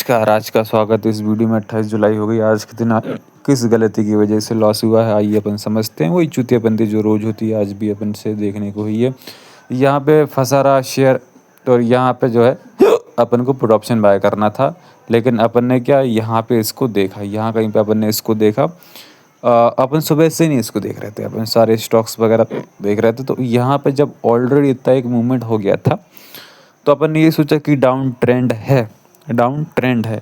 नमस्कार, आज का स्वागत है इस वीडियो में। 28 जुलाई हो गई आज के दिन। किस गलती की वजह से लॉस हुआ है आइए अपन समझते हैं। वही चूतियापंती जो रोज होती है आज भी अपन से देखने को हुई है। यहाँ पे फंसा रहा शेयर, तो यहाँ पे जो है अपन को पुट ऑप्शन बाय करना था, लेकिन अपन ने क्या यहाँ पे इसको देखा, यहाँ कहीं पे अपन ने इसको देखा। अपन सुबह से नहीं इसको देख रहे थे, अपन सारे स्टॉक्स वगैरह देख रहे थे। तो यहाँ पे जब ऑलरेडी इतना एक मूवमेंट हो गया था, तो अपन ने ये सोचा कि डाउन ट्रेंड है, डाउन ट्रेंड है,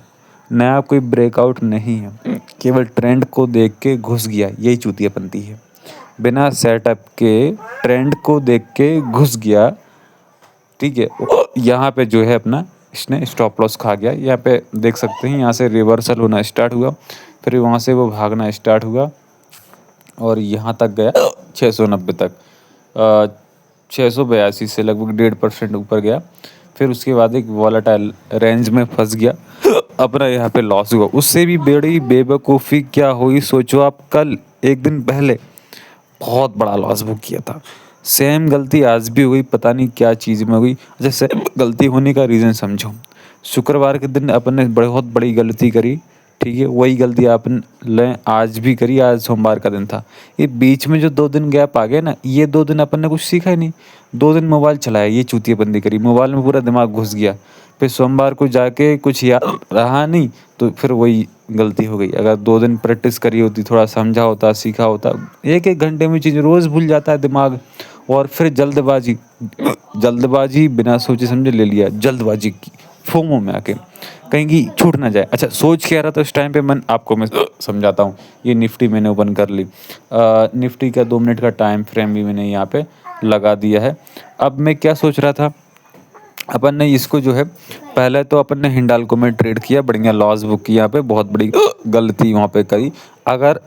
नया कोई ब्रेकआउट नहीं है, केवल ट्रेंड को देख के घुस गया। यही चूतियापंती है, बिना सेटअप के ट्रेंड को देख के घुस गया। ठीक है, यहाँ पे जो है अपना इसने स्टॉप लॉस खा गया। यहाँ पे देख सकते हैं, यहाँ से रिवर्सल होना स्टार्ट हुआ, फिर वहाँ से वो भागना स्टार्ट हुआ और यहाँ तक गया 690 तक। 682 से लगभग 1.5% ऊपर गया। फिर उसके बाद एक वॉलेटाइल रेंज में फंस गया, अपना यहाँ पे लॉस हुआ। उससे भी बड़ी बेवकूफ़ी क्या हुई सोचो आप, कल एक दिन पहले बहुत बड़ा लॉस बुक किया था। सेम गलती आज भी हुई, पता नहीं क्या चीज़ में हुई। जैसे गलती होने का रीज़न समझो, शुक्रवार के दिन अपन ने बहुत बड़ी गलती करी। ठीक है, वही गलती अपन लें आज भी करी। आज सोमवार का दिन था, ये बीच में जो 2 दिन गैप आ गया ना, ये 2 दिन अपन ने कुछ सीखा ही नहीं। 2 दिन मोबाइल चलाया, ये चूतियाबंदी करी, मोबाइल में पूरा दिमाग घुस गया। फिर सोमवार को जाके कुछ याद रहा नहीं, तो फिर वही गलती हो गई। अगर 2 दिन प्रैक्टिस करी होती, थोड़ा समझा होता, सीखा होता, एक एक घंटे में चीज़ रोज़ भूल जाता है दिमाग। और फिर जल्दबाजी, जल्दबाजी बिना सोचे समझे ले लिया, जल्दबाजी की फोमो में आके कहीं की छूट ना जाए। अच्छा, सोच क्या रहा था उस टाइम पे, मैं समझाता हूँ। ये निफ्टी मैंने ओपन कर ली, निफ्टी का 2 मिनट का टाइम फ्रेम भी मैंने यहाँ पे लगा दिया है। अब मैं क्या सोच रहा था, अपन ने इसको जो है पहले तो अपन ने हिंडाल्को में ट्रेड किया, बढ़िया लॉस बुक किया। यहाँ पे बहुत बड़ी गलती वहाँ पे करी। अगर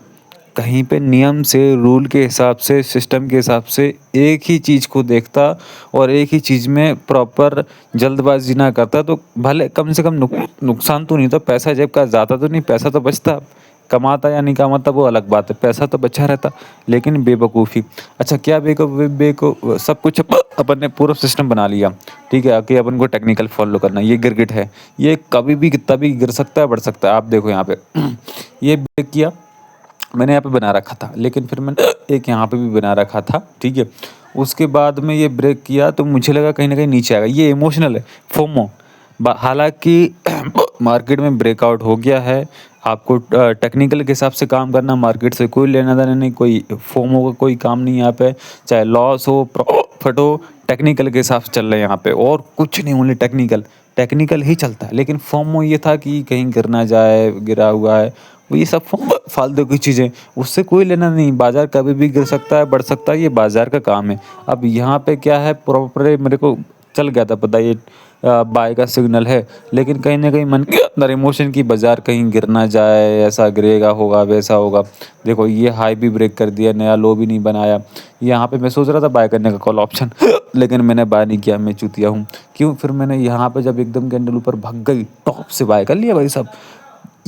कहीं पे नियम से, रूल के हिसाब से, सिस्टम के हिसाब से एक ही चीज़ को देखता और एक ही चीज़ में प्रॉपर जल्दबाजी ना करता, तो भले कम से कम नुकसान तो नहीं था, पैसा जेब का जाता तो नहीं, पैसा तो बचता। कमाता या नहीं कमाता वो अलग बात है, पैसा तो बचा रहता। लेकिन बेवकूफ़ी, अच्छा क्या सब कुछ अपन ने पूरा सिस्टम बना लिया। ठीक है, कि अपन को टेक्निकल फॉलो करना, ये गिरगिट है, ये कभी भी कितना भी गिर सकता है, बढ़ सकता है। आप देखो यहाँ पे ये ब्रेक किया, मैंने यहाँ पे बना रखा था, लेकिन फिर मैंने एक यहाँ पे भी बना रखा था। ठीक है, उसके बाद में ये ब्रेक किया तो मुझे लगा कहीं ना कहीं नीचे आएगा। ये इमोशनल है, फोमो। हालांकि मार्केट में ब्रेकआउट हो गया है, आपको टेक्निकल के हिसाब से काम करना, मार्केट से कोई लेना देना नहीं, कोई फोमो का कोई काम नहीं यहाँ पे। चाहे लॉस हो प्रॉफिट हो, टेक्निकल के हिसाब से चल रहे हैं यहाँ पे, और कुछ नहीं, ओनली टेक्निकल, टेक्निकल ही चलता है। लेकिन फोमो ये था कि कहीं गिर ना जाए, गिरा हुआ है वो, ये सब फालतू की चीज़ें, उससे कोई लेना नहीं। बाजार कभी भी गिर सकता है, बढ़ सकता है, ये बाजार का काम है। अब यहाँ पे क्या है, प्रॉपर मेरे को चल गया था पता, ये बाय का सिग्नल है, लेकिन कहीं ना कहीं मन के अंदर इमोशन की बाजार कहीं गिर ना जाए, ऐसा गिरेगा होगा, वैसा होगा। देखो ये हाई भी ब्रेक कर दिया, नया लो भी नहीं बनाया। यहाँ पे मैं सोच रहा था बाय करने का कॉल ऑप्शन लेकिन मैंने बाय नहीं किया, मैं चूतिया हूँ। क्यों, फिर मैंने यहाँ पे जब एकदम कैंडल ऊपर भाग गई, टॉप से बाय कर लिया भाई साहब।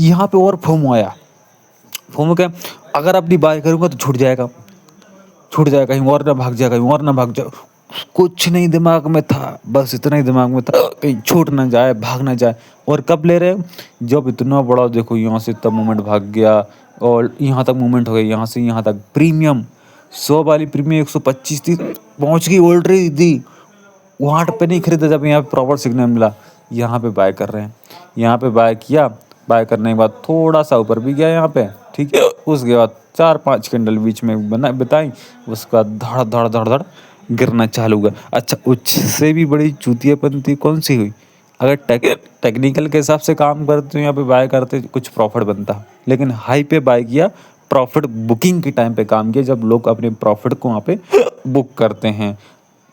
यहाँ पे और फोमो आया, फोमो क्या, अगर अपनी बाय करूँगा तो छूट जाएगा, छूट जाएगा, कहीं और ना भाग जाए, कहीं और ना भाग जाए। कुछ नहीं दिमाग में था, बस इतना ही दिमाग में था, कहीं छूट ना जाए, भाग ना जाए। और कब ले रहे हो, जब इतना बड़ा देखो यहाँ से इतना मूवमेंट भाग गया और यहाँ तक मूवमेंट हो गया, यहाँ से यहाँ तक प्रीमियम 100 वाली प्रीमियम 125 थी, पहुँच गई ऑलरेडी थी। वहाँ पे नहीं खरीदा, जब यहाँ पे प्रॉपर सिग्नल मिला, यहाँ पे बाय कर रहे हैं। यहाँ पे बाय किया, बाय करने के बाद थोड़ा सा ऊपर भी गया यहाँ पे। ठीक है, उसके बाद 4-5 कैंडल बीच में बताई, उसके बाद धड़ धड़ धड़ धड़ गिरना चालू हुआ। अच्छा, उससे भी बड़ी चूतियापंती कौन सी हुई, अगर टेक्निकल के हिसाब से काम करते हो, यहाँ पे बाय करते कुछ प्रॉफिट बनता, लेकिन हाई पे बाय किया, प्रॉफिट बुकिंग के टाइम पे काम किया, जब लोग अपने प्रॉफिट को वहाँ पे बुक करते हैं।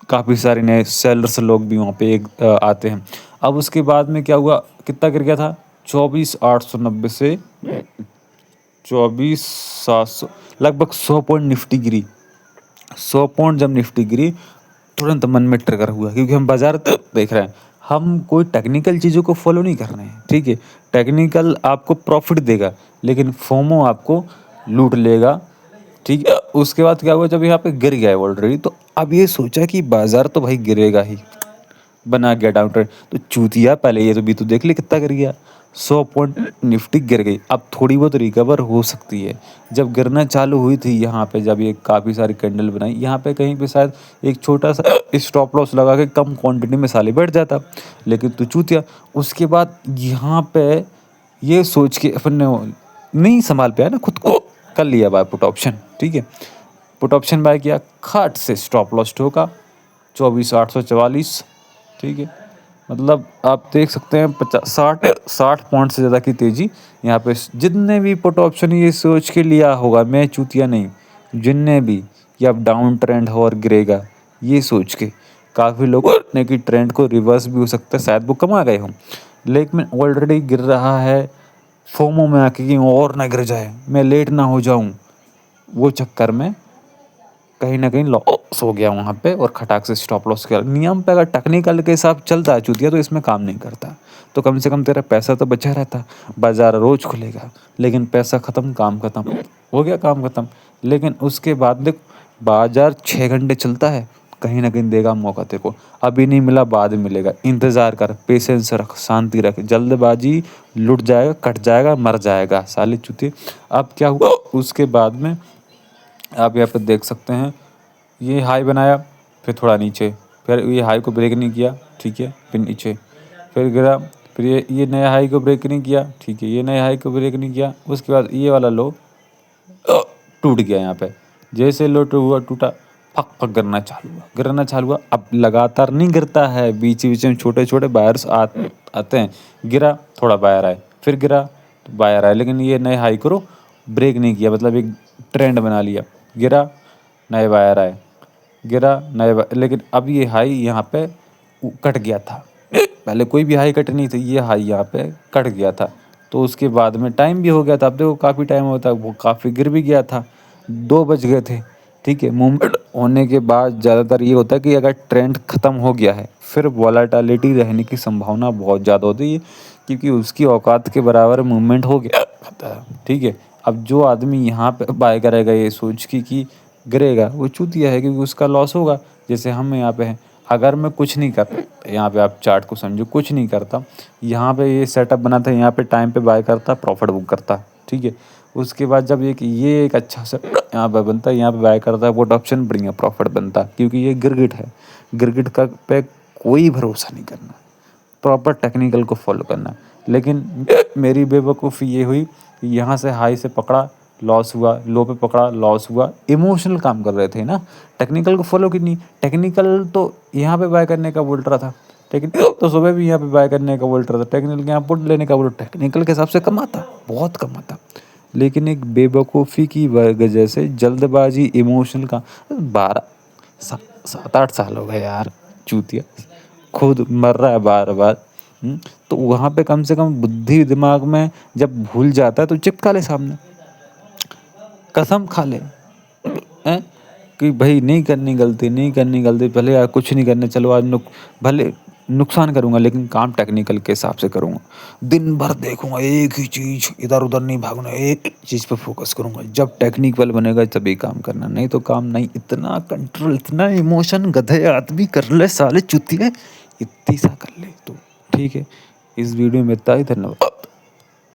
काफ़ी सारे नए सेलर्स लोग भी वहाँ पे आते हैं। अब उसके बाद में क्या हुआ, कितना गिर गया था, 24,890 से 24,700, लगभग 100 पॉइंट निफ्टी गिरी। 100 पॉइंट जब निफ्टी गिरी, तुरंत मन में ट्रिगर हुआ, क्योंकि हम बाजार देख रहे हैं, हम कोई टेक्निकल चीज़ों को फॉलो नहीं कर रहे हैं। ठीक है, टेक्निकल आपको प्रॉफिट देगा, लेकिन फोमो आपको लूट लेगा। ठीक है, उसके बाद क्या हुआ, जब यहाँ पे गिर गया है ऑलरेडी, तो अब ये सोचा कि बाजार तो भाई गिरेगा ही, बना गया डाउन ट्रेंड। तो चूतिया, पहले ये तो भी तो देख ले कितना गिर गया। 100 पॉइंट निफ्टी गिर गई। अब थोड़ी बहुत रिकवर हो सकती है। जब गिरना चालू हुई थी यहाँ पे, जब ये काफ़ी सारी कैंडल बनाई यहाँ पे, कहीं पे शायद एक छोटा सा स्टॉप लॉस लगा के कम क्वांटिटी में साले बैठ जाता, लेकिन तू चूतिया। उसके बाद यहाँ पे ये सोच के अपन ने नहीं संभाल पाया ना खुद को, कर लिया बाय पुट ऑप्शन। ठीक है, पुट ऑप्शन बाय किया, खट से स्टॉप लॉस ठोका 24,844। ठीक है, मतलब आप देख सकते हैं 60 पॉइंट से ज़्यादा की तेज़ी यहाँ पे। जितने भी पुट ऑप्शन ये सोच के लिया होगा, मैं चूतिया नहीं, जिनने भी कि अब डाउन ट्रेंड हो और गिरेगा, ये सोच के काफ़ी लोगों ने कि ट्रेंड को रिवर्स भी हो सकता है, शायद वो कमा गए हों। लेकिन ऑलरेडी गिर रहा है, फोमो में आके कि और ना गिर जाए, मैं लेट ना हो जाऊं, वो चक्कर में कहीं ना कहीं लॉस हो गया वहाँ पे और खटाक से स्टॉप लॉस किया। नियम पे अगर टेक्निकल के हिसाब चलता है चूतिया, तो इसमें काम नहीं करता, तो कम से कम तेरा पैसा तो बचा रहता। बाजार रोज खुलेगा, लेकिन पैसा ख़त्म, काम ख़त्म हो गया, काम ख़त्म। लेकिन उसके बाद देख, बाजार 6 घंटे चलता है, कहीं ना कहीं देगा मौका तेरे को। अभी नहीं मिला, बाद में मिलेगा, इंतज़ार कर, पेशेंस रख, शांति रख। जल्दबाजी लुट जाएगा, कट जाएगा, मर जाएगा साले चूतिए। अब क्या हुआ उसके बाद में, आप यहाँ पे देख सकते हैं, ये हाई बनाया, फिर थोड़ा नीचे, फिर ये हाई को ब्रेक नहीं किया। ठीक है, फिर नीचे, फिर गिरा, फिर ये नए हाई को ब्रेक नहीं किया। ठीक है, ये नए हाई को ब्रेक नहीं किया। उसके बाद ये वाला लो टूट गया यहाँ पे। जैसे लो हुआ, टूटा, फक फक गिरना चालू हुआ, गिरना चालू हुआ। अब लगातार नहीं गिरता है, बीच बीच में छोटे छोटे बायर्स आते हैं। गिरा, थोड़ा बायर आए, फिर गिरा तो बायर आए, लेकिन ये नए हाई को ब्रेक नहीं किया, मतलब एक ट्रेंड बना लिया। गिरा, नए बायर आए, गिरा, लेकिन अब ये हाई यहाँ पे कट गया था। पहले कोई भी हाई कट नहीं थी, ये हाई यहाँ पे कट गया था। तो उसके बाद में टाइम भी हो गया था, अब देखो काफ़ी टाइम होता है, वो काफ़ी गिर भी गया था, 2 बज गए थे। ठीक है, मूवमेंट होने के बाद ज़्यादातर ये होता है कि अगर ट्रेंड ख़त्म हो गया है, फिर वॉलेटिलिटी रहने की संभावना बहुत ज़्यादा होती है, क्योंकि उसकी औकात के बराबर मूवमेंट हो गया था। ठीक है, अब जो आदमी यहाँ पे बाय करेगा ये सोच कि गिरेगा, वो चूतिया है, क्योंकि उसका लॉस होगा। जैसे हम यहाँ पे हैं, अगर मैं कुछ नहीं करता, यहाँ पे आप चार्ट को समझो, कुछ नहीं करता, यहाँ पे ये सेटअप बना था, यहाँ पे टाइम पे बाय करता, प्रॉफिट बुक करता। ठीक है, उसके बाद जब ये एक अच्छा सा यहाँ पे बनता है, यहाँ पे बाय करता है, पुट ऑप्शन, बढ़िया प्रॉफिट बनता, क्योंकि ये गिरगिट है। गिरगिट का पे कोई भरोसा नहीं करना, प्रॉपर टेक्निकल को फॉलो करना। लेकिन मेरी बेवकूफ़ी ये हुई कि यहाँ से हाई से पकड़ा, लॉस हुआ, लो पे पकड़ा, लॉस हुआ। इमोशनल काम कर रहे थे ना, टेक्निकल को फॉलो की नहीं। टेक्निकल तो यहाँ पे बाय करने का बोल रहा था, टेक्निकल तो सुबह भी यहाँ पे बाय करने का बोल रहा था, टेक्निकल के यहाँ पुट लेने का बोल, टेक्निकल के हिसाब से कमाता, बहुत कमाता। लेकिन एक बेवकूफ़ी की वजह से, जल्दबाजी, इमोशनल का 7-8 साल हो गए यार, चूतिया खुद मर रहा है बार बार। तो वहाँ पे कम से कम बुद्धि दिमाग में जब भूल जाता है तो चिपका ले सामने, कसम खा ले, हैं, कि भाई नहीं करनी गलती, नहीं करनी गलती, भले यार कुछ नहीं करने, चलो आज भले नुकसान करूंगा, लेकिन काम टेक्निकल के हिसाब से करूंगा। दिन भर देखूंगा एक ही चीज़, इधर उधर नहीं भागना, एक चीज़ पे फोकस करूंगा। जब टेक्निकल बनेगा तभी काम करना, नहीं तो काम नहीं। इतना कंट्रोल, इतना इमोशन गधे आदमी कर ले साले चुतिए, इतनी सा कर ले तू। ठीक है, इस वीडियो में इतना ही, धन्यवाद।